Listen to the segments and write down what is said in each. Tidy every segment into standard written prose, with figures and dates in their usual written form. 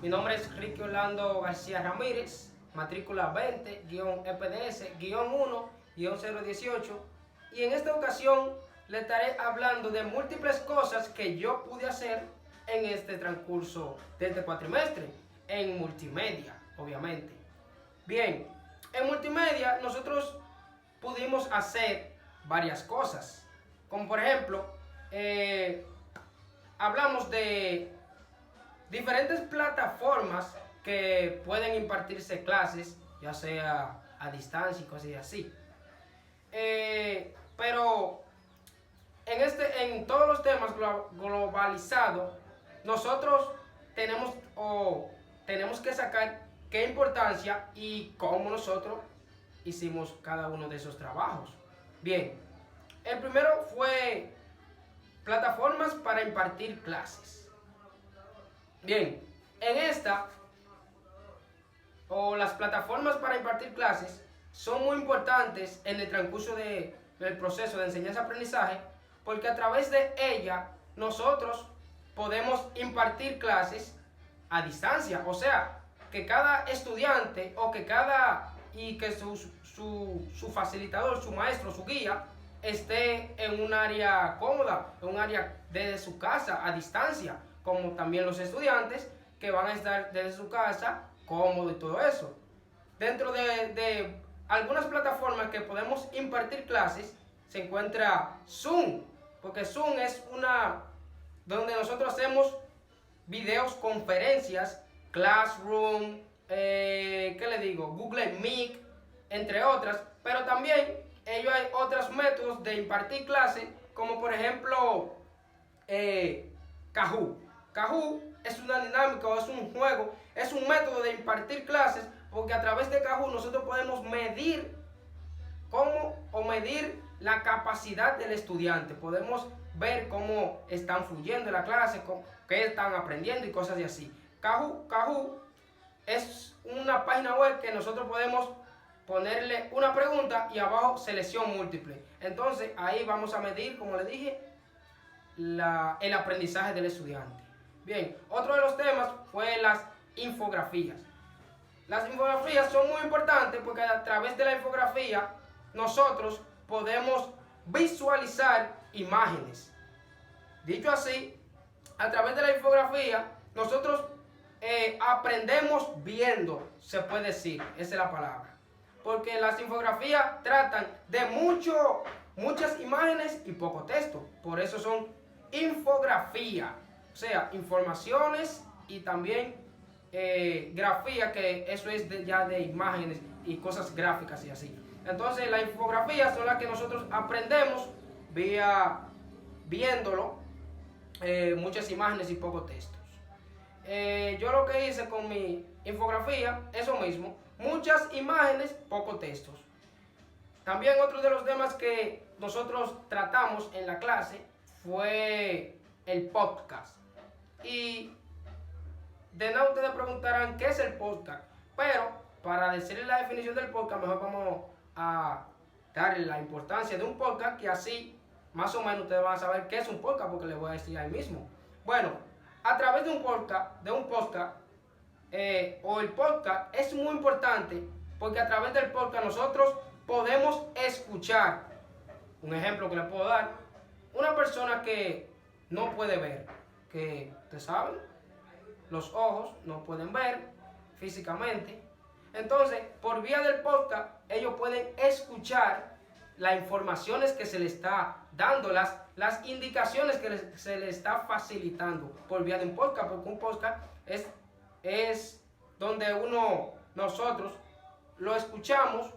Mi nombre es Ricky Orlando García Ramírez, matrícula 20-EPDS-1-018, y en esta ocasión le estaré hablando de múltiples cosas que yo pude hacer en este transcurso de este cuatrimestre, en multimedia, obviamente. Bien, en multimedia nosotros pudimos hacer varias cosas, como por ejemplo, hablamos de diferentes plataformas que pueden impartirse clases, ya sea a distancia y cosas así. Pero en todos los temas globalizados, nosotros tenemos que sacar qué importancia y cómo nosotros hicimos cada uno de esos trabajos. Bien, el primero fue plataformas para impartir clases. Bien, en esta, las plataformas para impartir clases son muy importantes en el transcurso del proceso de enseñanza-aprendizaje, porque a través de ella nosotros podemos impartir clases a distancia, o sea, que cada estudiante que su facilitador, su maestro, su guía, esté en un área cómoda, en un área desde su casa, a distancia, como también los estudiantes que van a estar desde su casa cómodo y todo eso. Dentro de algunas plataformas que podemos impartir clases se encuentra Zoom, porque Zoom es donde nosotros hacemos videos, conferencias, Classroom, Google Meet, entre otras, pero también hay otros métodos de impartir clases, como por ejemplo Kahoot. Kahoot es una dinámica, o es un juego, es un método de impartir clases, porque a través de Kahoot nosotros podemos medir medir la capacidad del estudiante. Podemos ver cómo están fluyendo la clase, qué están aprendiendo y cosas así. Kahoot es una página web que nosotros podemos ponerle una pregunta y abajo selección múltiple. Entonces ahí vamos a medir, como le dije, el aprendizaje del estudiante. Bien, otro de los temas fue las infografías. Las infografías son muy importantes porque a través de la infografía nosotros podemos visualizar imágenes. Dicho así, a través de la infografía nosotros aprendemos viendo, se puede decir, esa es la palabra. Porque las infografías tratan de muchas imágenes y poco texto. Por eso son infografía. O sea, informaciones y también grafía, que eso es ya de imágenes y cosas gráficas y así. Entonces las infografías son las que nosotros aprendemos viéndolo, muchas imágenes y poco textos. Yo lo que hice con mi infografía, eso mismo, muchas imágenes, poco textos. También otro de los temas que nosotros tratamos en la clase fue el podcast. Y de nada ustedes preguntarán qué es el podcast, pero para decirles la definición del podcast, mejor vamos a darle la importancia de un podcast, que así más o menos ustedes van a saber qué es un podcast, porque les voy a decir ahí mismo. Bueno, a través de un podcast, o el podcast es muy importante, porque a través del podcast nosotros podemos escuchar. Un ejemplo que les puedo dar: una persona que no puede ver, que ustedes saben, los ojos no pueden ver físicamente. Entonces, por vía del podcast, ellos pueden escuchar las informaciones que se les está dando, las indicaciones que se les está facilitando por vía de un podcast, porque un podcast es donde nosotros lo escuchamos,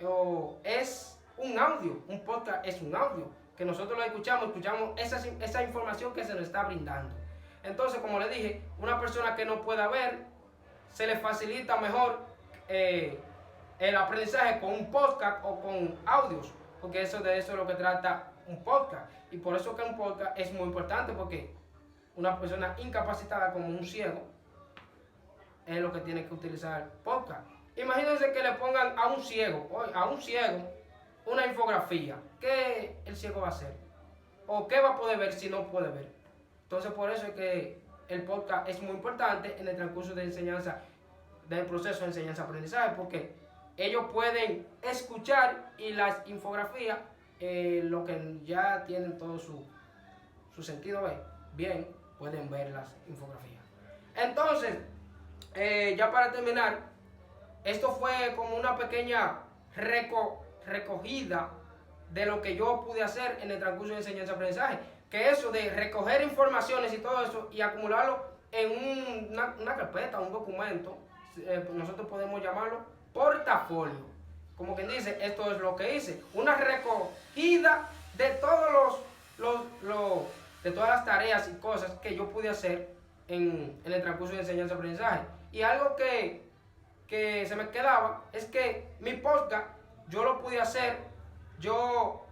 o es un audio. Un podcast es un audio que nosotros lo escuchamos esa información que se nos está brindando. Entonces, como le dije, una persona que no pueda ver, se le facilita mejor el aprendizaje con un podcast o con audios, porque de eso es lo que trata un podcast. Y por eso que un podcast es muy importante, porque una persona incapacitada como un ciego es lo que tiene que utilizar podcast. Imagínense que le pongan a un ciego una infografía. ¿Qué el ciego va a hacer? ¿O qué va a poder ver si no puede ver? Entonces, por eso es que el podcast es muy importante en el transcurso de enseñanza, del proceso de enseñanza-aprendizaje, porque ellos pueden escuchar y las infografías, lo que ya tienen todo su sentido bien, pueden ver las infografías. Entonces, ya para terminar, esto fue como una pequeña recogida de lo que yo pude hacer en el transcurso de enseñanza-aprendizaje. Que eso de recoger informaciones y todo eso y acumularlo en una carpeta, un documento, nosotros podemos llamarlo portafolio. Como quien dice, esto es lo que hice. Una recogida de todos de todas las tareas y cosas que yo pude hacer en el transcurso de enseñanza-aprendizaje. Y algo que se me quedaba es que mi podcast yo lo pude hacer. Yo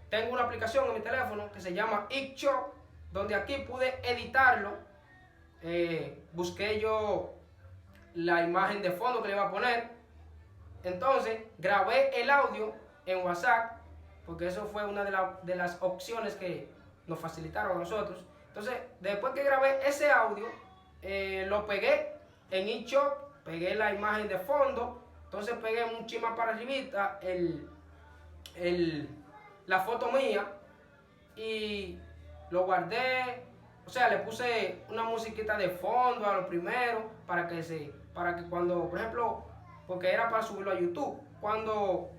tengo una aplicación en mi teléfono que se llama iShop, donde aquí pude editarlo. Busqué yo la imagen de fondo que le iba a poner. Entonces grabé el audio en WhatsApp, porque eso fue una de las opciones que nos facilitaron a nosotros. Entonces, después que grabé ese audio, lo pegué en iShop, pegué la imagen de fondo, entonces pegué un chima para arribita la foto mía y lo guardé. O sea, le puse una musiquita de fondo a lo primero para que cuando, por ejemplo, porque era para subirlo a YouTube, cuando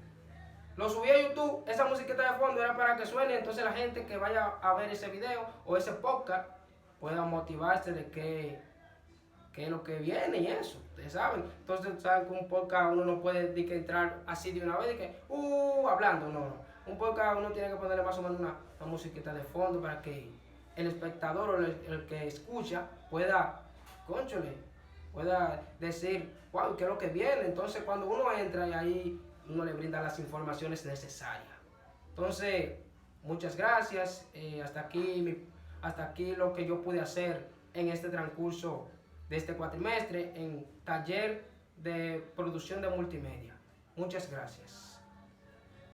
lo subí a YouTube, esa musiquita de fondo era para que suene, entonces la gente que vaya a ver ese video o ese podcast pueda motivarse de qué es lo que viene y eso, ustedes saben. Entonces, saben que un podcast uno no puede entrar así de una vez y hablando, no. Un podcast uno tiene que ponerle más o menos una musiquita de fondo para que el espectador o el que escucha pueda, pueda decir, wow, ¿qué es lo que viene? Entonces, cuando uno entra y ahí uno le brinda las informaciones necesarias. Entonces, muchas gracias. Hasta aquí lo que yo pude hacer en este transcurso de este cuatrimestre en taller de producción de multimedia. Muchas gracias.